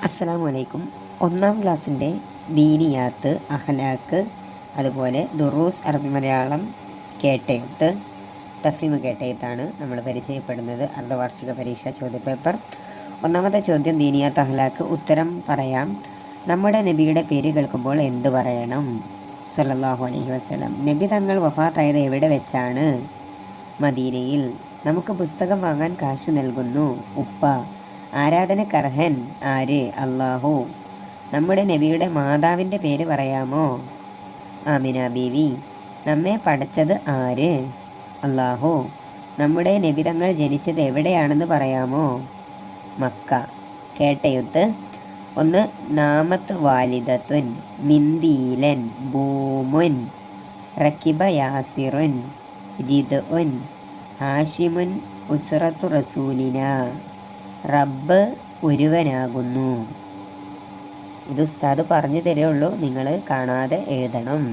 അസ്സലാമു അലൈക്കും. ഒന്നാം ക്ലാസ്സിൻ്റെ ദീനിയാത്ത്, അഖ്ലാഖ്, അതുപോലെ ദുറൂസ് അറബി മലയാളം കേട്ടെഴുത്ത്, തഫീമ് കേട്ടെഴുത്താണ് നമ്മൾ പരിചയപ്പെടുന്നത്. അർദ്ധവാർഷിക പരീക്ഷാ ചോദ്യപേപ്പർ. ഒന്നാമത്തെ ചോദ്യം ദീനിയാത്ത്, അഖ്ലാഖ്. ഉത്തരം പറയാം. നമ്മുടെ നബിയുടെ പേര് കേൾക്കുമ്പോൾ എന്ത് പറയണം? സ്വല്ലല്ലാഹു അലൈഹി വസല്ലം. നബി തങ്ങൾ വഫാത്തായത് എവിടെ വെച്ചാണ്? മദീനയിൽ. നമുക്ക് പുസ്തകം വാങ്ങാൻ കാശ് നൽകുന്നു ഉപ്പ. ആരാധനക്കർഹൻ ആര്? അല്ലാഹു. നമ്മുടെ നബിയുടെ മാതാവിൻ്റെ പേര് പറയാമോ? ആമിന ബീവി. നമ്മെ പഠിച്ചത് ആര്? അല്ലാഹു. നമ്മുടെ നബി തങ്ങൾ ജനിച്ചത് എവിടെയാണെന്ന് പറയാമോ? മക്ക. കേട്ടെഴുത്ത്. 1. നാമത്ത് വാലിദത്തുൻ, മിന്ദീലൻ, ബൂമുൻ, റക്കിബ യാസിറുൻ, ജിദ്ഉൻ, ഹാഷിമുൻ, ഉസ്റത്തു റസൂലിന. റബ്ബ് ഒരുവനാകുന്നു. ഇത് ഉസ്താദ് പറഞ്ഞു തരുള്ളൂ, നിങ്ങൾ കാണാതെ എഴുതണം.